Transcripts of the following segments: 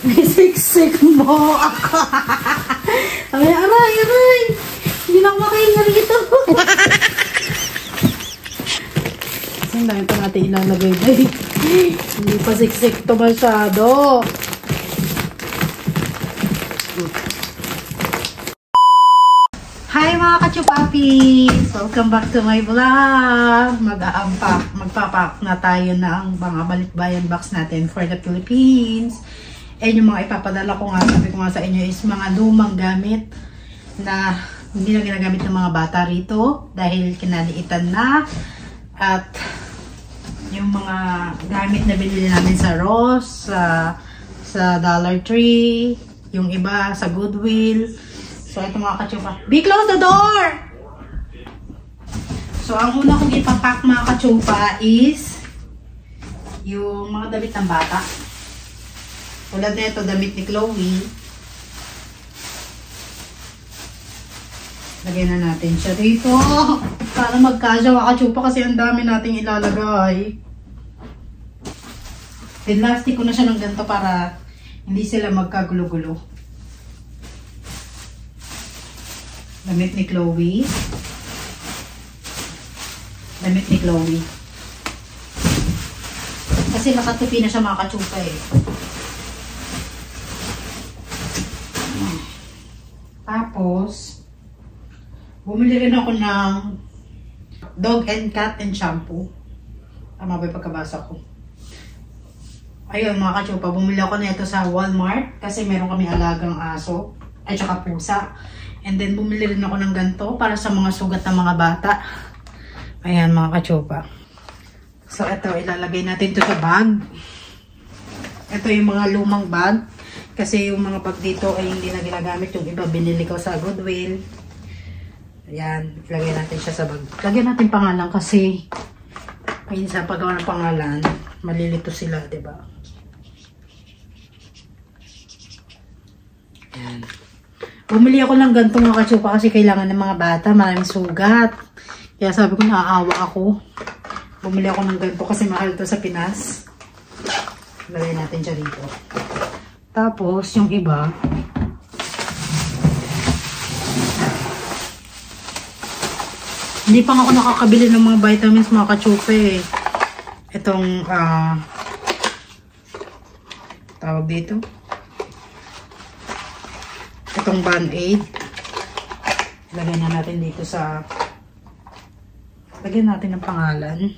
Siksik mo ako. Aray, aray, aray. Hindi na ako makahinga rito. Kasi ang dami pa natin ilalagay day. Hindi pa siksik to masyado. Hi mga kachupapis! Welcome back to my vlog! Magpapak na tayo ng mga balikbayan box natin for the Philippines. And yung mga ipapadala ko nga, sabi ko nga sa inyo is mga lumang gamit na hindi na ginagamit ng mga bata rito dahil kinaliitan na. At yung mga gamit na binili namin sa Ross, sa Dollar Tree, yung iba sa Goodwill. So, ito mga kachupa. Be close the door! So, ang una kong ipapack mga kachupa is yung mga damit ng bata. Tulad na ito, damit ni Chloe. Lagyan na natin siya dito. Para magkasya mga kachupa kasi ang dami nating ilalagay. Pinlastic ko na siya ng ganito para hindi sila magkagulo-gulo. Damit ni Chloe. Damit ni Chloe. Kasi nakatupi na siya mga kachupa eh. Tapos, bumili rin ako ng dog and cat and shampoo. Tama ba yung pagkabasa ko? Ayun mga kachupa, bumili ako na ito sa Walmart kasi meron kami alagang aso at saka pusa. And then, bumili rin ako ng ganito para sa mga sugat ng mga bata. Ayan, mga kachupa. So, ito, ilalagay natin ito sa bag. Ito yung mga lumang bag. Kasi yung mga bag dito ay hindi na ginagamit. Yung iba, binili ko sa Goodwill. Ayan, ilagay natin siya sa bag. Lagyan natin pangalan kasi minsan paggawa ng pangalan, malilito sila, diba? Ayan. Bumili ako ng ganito mga kachupa kasi kailangan ng mga bata, maraming sugat. Kaya sabi ko, naaawa ako. Bumili ako ng ganito kasi mahal ito sa Pinas. Lagay natin siya dito. Tapos, yung iba, hindi pa ako nakakabili ng mga vitamins mga kachupa eh. Itong, tawag dito. Itong Band-Aid. Lagyan na natin dito sa... Lagyan natin ng pangalan.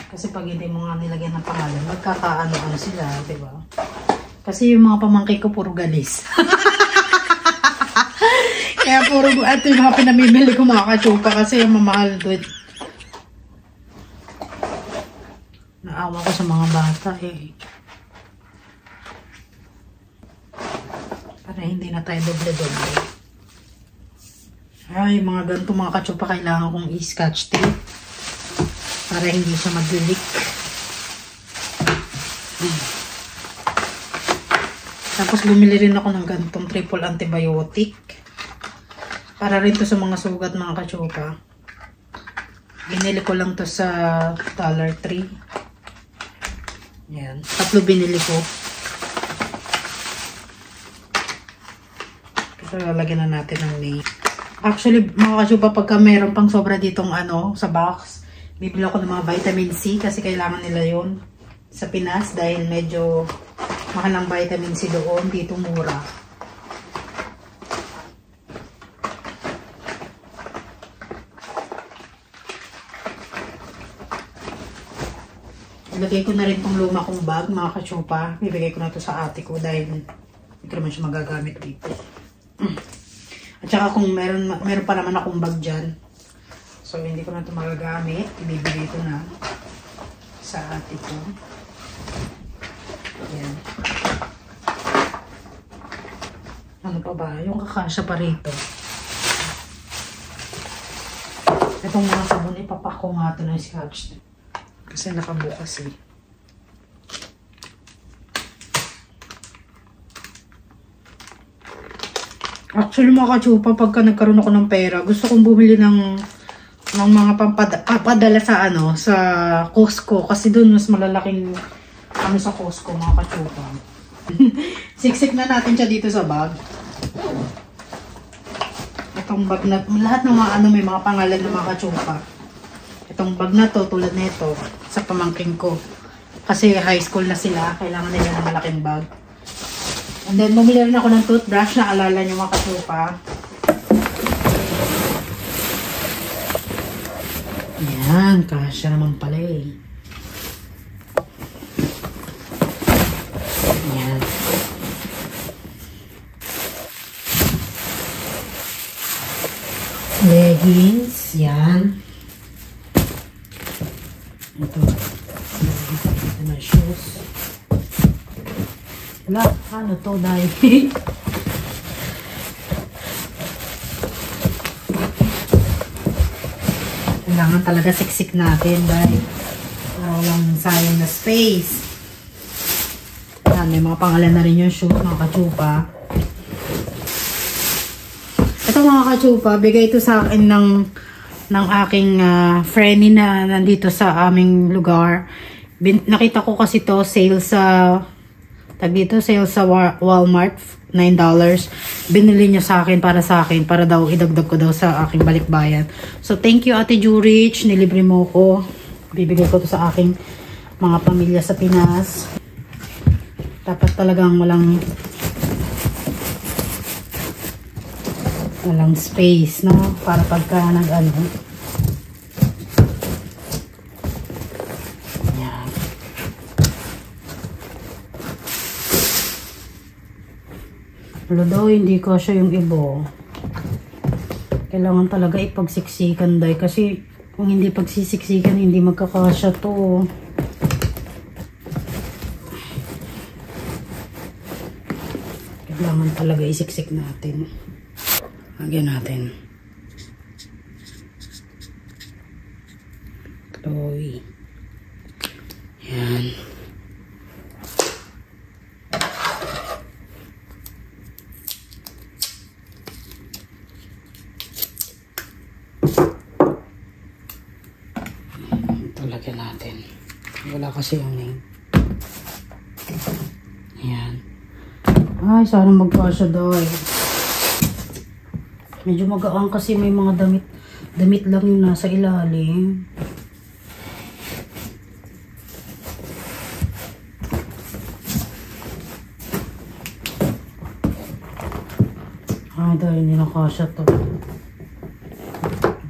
Kasi pag hindi mo nga nilagyan ng pangalan, magkakaano-ano sila, diba? Kasi yung mga pamangkin ko puro galis. Kaya puro, at yung mga pinamimili ko mga kachupa kasi yung mamahal doon. Naawa ko sa mga bata eh. Para hindi na tayo doble-doble. Ay, mga ganito mga kachupa kailangan kong i-scotch tape. Para hindi siya mag-leak. Tapos bumili rin ako ng ganitong triple antibiotic. Para rin to sa mga sugat mga kachupa. Binili ko lang to sa Dollar Tree. Yan. Tatlo binili ko. Ito lalagyan na natin ng name. Actually, mga kachupa, pagka meron pang sobra ditong ano, sa box, bibili ako ng mga vitamin C kasi kailangan nila yon sa Pinas dahil medyo mahal ang vitamin C doon. Dito mura. Ilagay ko na rin itong luma kong bag, mga kachupa. Bibigay ko na ito sa ate ko dahil hindi ko naman siya magagamit dito. At saka kung meron pa naman akong bag dyan. So, hindi ko na ito magagamit. Ibibigay ko na sa ate ko. Ayan. Ano pa ba? Yung kakasya pa rito. Itong mga sabon, ipapak ko nga ito ng scotch. Kasi nakabukas eh. Actually mga kachupa, pagka nagkaroon ako ng pera, gusto kong bumili ng ng mga papadala sa sa Costco kasi doon mas malalaking sa Costco mga kachupa. Siksik na natin siya dito sa bag. Itong bag na lahat ng mga may mga pangalan ng mga kachupa. Itong bag na to tulad nito sa pamangkin ko. Kasi high school na sila, kailangan nila ng malaking bag. And then bumili rin ako ng toothbrush na alala niyo mga kachupa. Ayan, kasya naman pala eh. Ayan. Leggings, yan. Ito. Ito na shoes. Wala, ano to dahil? Kailangan talaga siksik natin dahil walang sayang na space. Yan, may mga pangalan na rin yung shoe, mga kachupa. Ito mga kachupa, bigay ito sa akin ng aking friend na nandito sa aming lugar. Nakita ko kasi to sale sa sale sa Walmart, $9. Binili niya sa akin para daw idagdag ko daw sa aking balikbayan. So thank you Ate Jurich, nilibre mo ko. Bibigay ko to sa aking mga pamilya sa Pinas. Dapat talagang walang space, no? Para pagka nag-ano. Yan. Although hindi ko siya yung ibo. Kailangan talaga ipagsiksikan dahil kasi kung hindi pagsisiksikan hindi magkakasya to. Kailangan talaga isiksik natin. Lagyan natin. Chloe. Yan. Ito lagyan natin. Wala kasi yung name. Yan. Ay, sana magkasya doy. Medyo magaang kasi may mga damit lang yung nasa ilalim. Ay, dahil hindi nakasya to.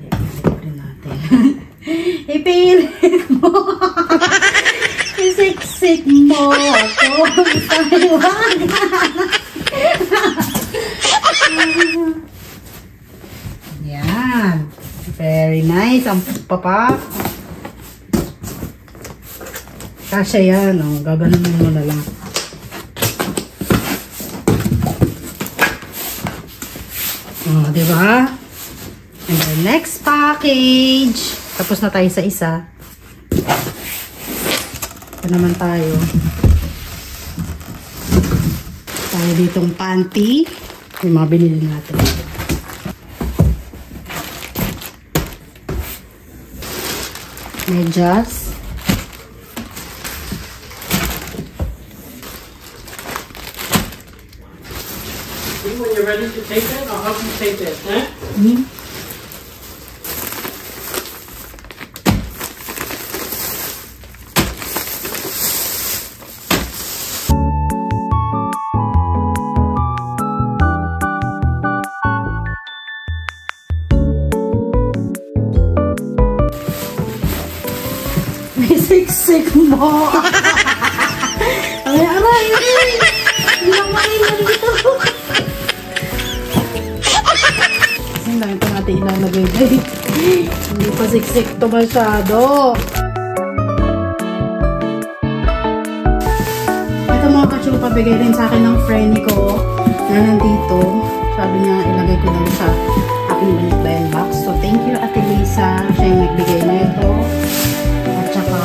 Ipilit natin. Ipilit mo! Isiksik mo ako! Yan. Very nice. Ang papa. Kasya yan. Oh. Gaganunin mo na lang. Oh, diba? And the next package. Tapos na tayo sa isa. Ito naman tayo. Tayo ditong panty. Yung mga binili natin. Medyas. When you're ready to tape it, I'll help you tape it. Eh? Mm-hmm. Siksik mo. Aray. Hindi lang mainan dito. Ang dami pa natin ilalagay dahil hindi pa siksik to masyado. Ito mga kachupa, bigay rin sa akin ng friend ko na nandito. Sabi niya ilagay ko daw sa aking balikbayan box. So thank you Ate Lisa. Siya yung nagbigay na ito. At saka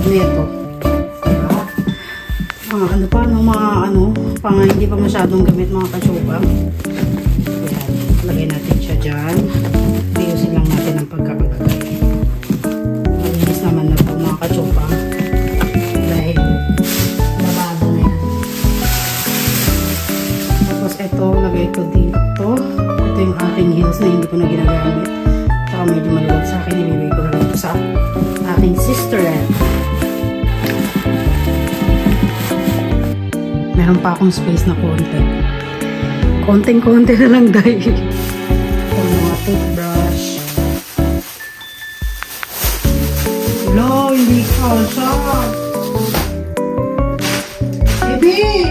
neto. Ano pa, mga hindi pa masyadong gamit mga kachupa. Ayan, lagay natin siya dyan. na hindi ko na ginagamit. Saka medyo maluwag sa akin. Ibibigay ko na lang ito sa aking sister. Meron pa akong space na konti. Konting-konti na lang dahil. Ito mga toothbrush. Hello, hindi ka siya. Baby!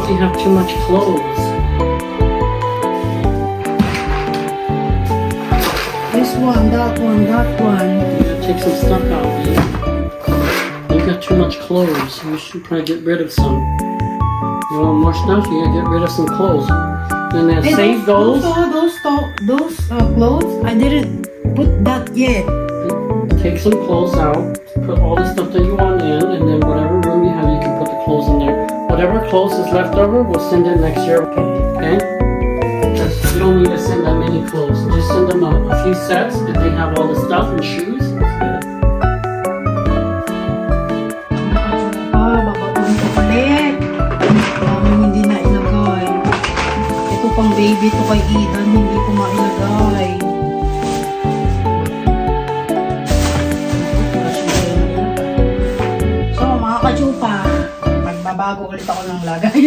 You have too much clothes. This one, that one, that one. You gotta take some stuff out, man. You got too much clothes. You should probably get rid of some. You want more stuff? You gotta get rid of some clothes. And then save those. Those clothes, I didn't put that yet. Take some clothes out. Put all the stuff that you want in, and then whatever room you have, you can put the clothes in there. Whatever clothes is left over, we'll send it next year. Okay? Just, you don't need to send that many clothes. Just send them a few sets. If they have all the stuff and shoes, that's good. Hindi na ilagay. Ito pang baby to kay Ethan, hindi ko mailagay. So, mga kachupa, magbabago ulit ako ng lagay.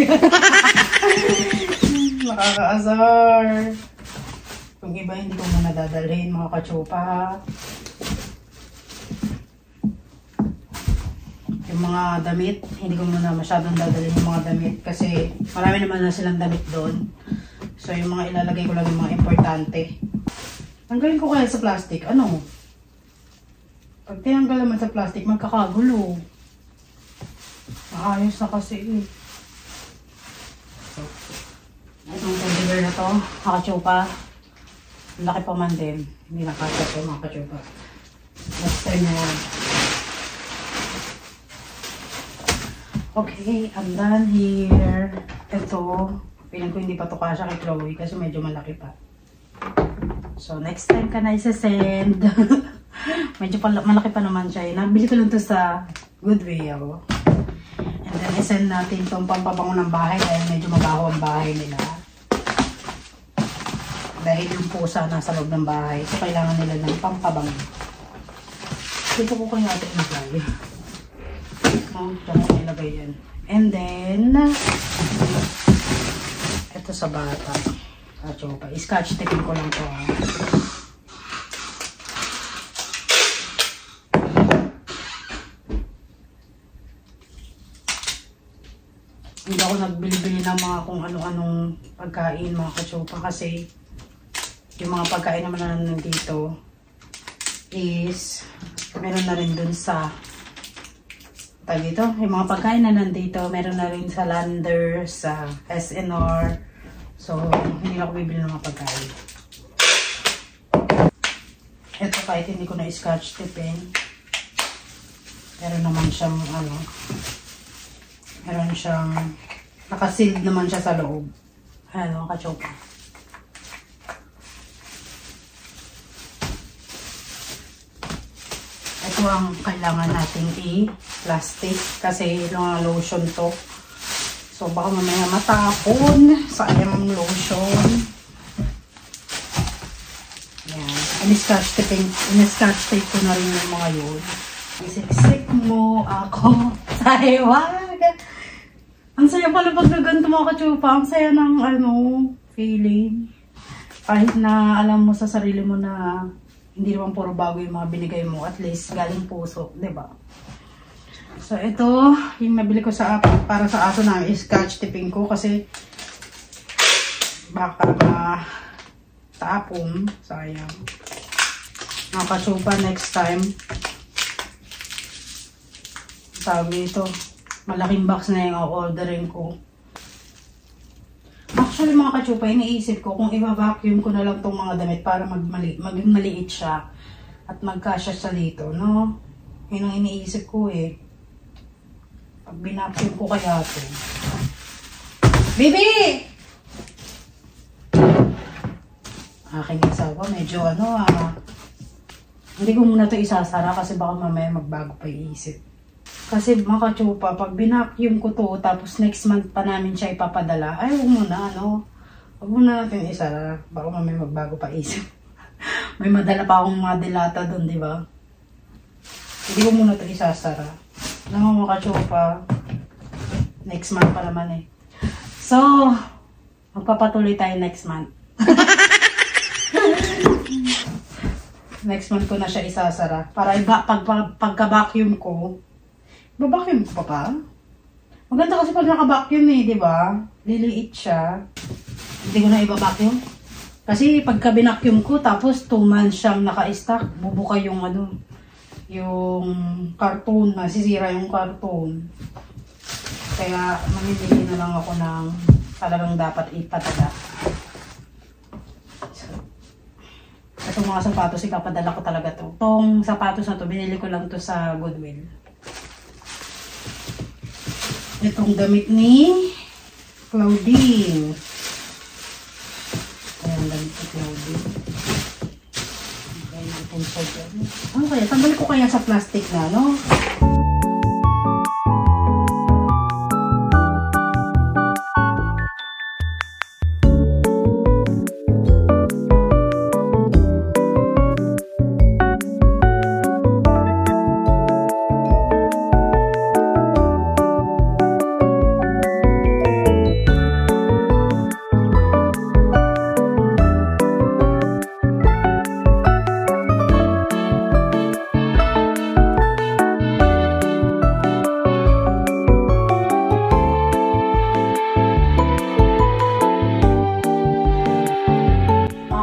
Nakakaasar. Kung iba, hindi ko muna dadalhin, mga kachupa. Yung mga damit, hindi ko muna masyadong dadalhin yung mga damit kasi marami naman na silang damit doon. So, yung mga ilalagay ko lang yung mga importante. Tanggalin ko kaya sa plastic. Ano? Pag tinanggal naman sa plastic, magkakagulo. Maayos na kasi eh. So, itong teddy bear na to, kakachupa. Laki pa man din. Hindi nakasya ito mga kachupa. Next time na yan. Okay, I'm done here. Ito, piling ko hindi pa ito kasya kay Chloe kasi medyo malaki pa. So, next time ka na isa-send. Medyo malaki pa naman siya. Nabili ko lang ito sa Goodwill. And then, isend natin itong pampabango ng bahay dahil medyo mabaho ang bahay nila. Dahil yung pusa nasa loob ng bahay. So, kailangan nila ng pampabango. Dito ko kaya ito ilagay. Diyan ko ilagay yan. And then, ito sa bata. Kachopa. I-scotch taping ko lang ito. Hindi ako nagbili-bili ng mga kung ano-anong pagkain, mga kachopa. Kasi, yung mga pagkain naman na nandito is, meron na rin dun sa dito, yung mga pagkain na nandito, meron na rin sa Lander, sa SNR. So, hindi na ako bibili ng mga pagkain. Ito kahit hindi ko na scotch taping. Meron naman siyang ano, meron siyang nakasealed naman siya sa loob. Ano, kachopa. Ito ang kailangan nating i-plastic kasi mga lotion to. So baka mamaya matapon sa ayang lotion. Yan. In-scotch tape ko na rin yung mga yun. Isiksik mo ako sa hiwag. Ang saya pala pag naganto mga kachupa. Ang saya ng ano, feeling. Kahit na alam mo sa sarili mo na hindi naman puro bago yung mga binigay mo. At least, galing puso. Diba? So, ito, yung nabili ko sa para sa aso na scotch taping ko. Kasi, baka matapon. Sayang. Nakasupa next time. Sabi ito, malaking box na yung orderin ko. Actually mga kachupa, iniisip ko kung i-vacuum ko na lang tong mga damit para maging maliit siya at magkasya sa dito, no? Yun ang iniisip ko eh. Pag binacuum ko kaya ito. Bibi! Aking asawa, medyo hindi ko muna ito isasara kasi baka mamaya magbago pa iisip. Kasi mga ka-chupa, pag binacuum ko to, tapos next month pa namin siya ipapadala, ay huwag muna, huwag muna natin isara. Baka mamaya magbago pa isip. May madala pa akong mga dilata doon, di ba? Hindi ko muna ito isasara. Alam mo mga ka-chupa, next month pa naman eh. So, magpapatuloy tayo next month. Next month ko na siya isasara. Para pagka-vacuum ko, ba-vacuum ko pa? Maganda kasi pag naka-vacuum eh, di ba? Liliit siya. Hindi ko na iba-vacuum. Kasi pagka binacuum ko, tapos 2 months siyang naka-stack, bubuka yung yung carton, masisira yung carton. Kaya mamimili na lang ako ng talagang dapat ipadala. Itong mga sapatos, ikapadala ko talaga to. Itong sapatos na to, binili ko lang to sa Goodwill. Itong damit ni Claudine. Ayan, damit ni Claudine. Ayan, natin siya dyan. Ano kaya? Tanggal ko kaya sa plastic na, no?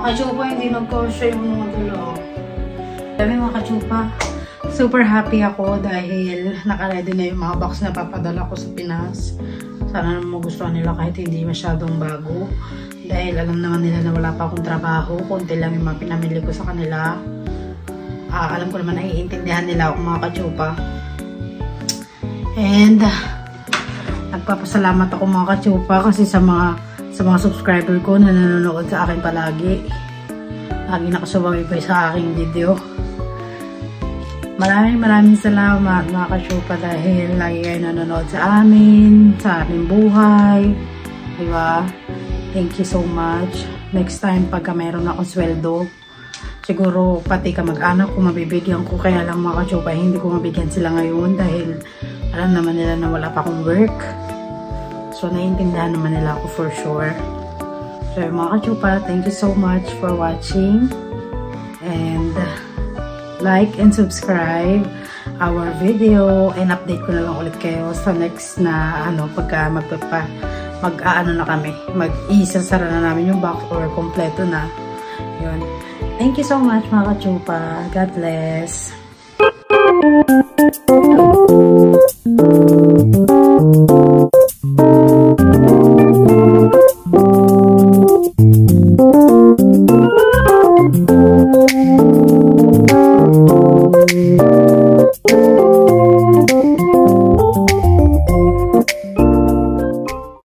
Kachupa, hindi nagkosya yung mga dulo. Dami mga kachupa. Super happy ako dahil naka-ready na yung mga box na papadala ko sa Pinas. Sana naman magustuhan nila kahit hindi masyadong bago. Dahil alam naman nila na wala pa akong trabaho. Kunti lang yung mga pinamili ko sa kanila. Alam ko naman naiintindihan nila ako mga kachupa. And nagpapasalamat ako mga kachupa kasi sa mga subscriber ko na nanonood sa akin palagi. Lagi nakasubaybay sa aking video. Maraming salamat mga kachupa dahil lagi kayo nanonood sa amin, sa aming buhay. Diba? Thank you so much. Next time pagka mayroon akong sweldo, siguro pati kamag-anak ko mabibigyan ko. Kaya lang mga kachupa, hindi ko mabigyan sila ngayon dahil alam naman nila na wala pa akong work. So, naiintindihan naman nila ako for sure. So, mga kachupa, thank you so much for watching. And like and subscribe our video. And update ko na lang ulit kayo sa next na pagka mag-aano na kami. Mag-isasara na namin yung box or kompleto na. Yun. Thank you so much mga kachupa. God bless.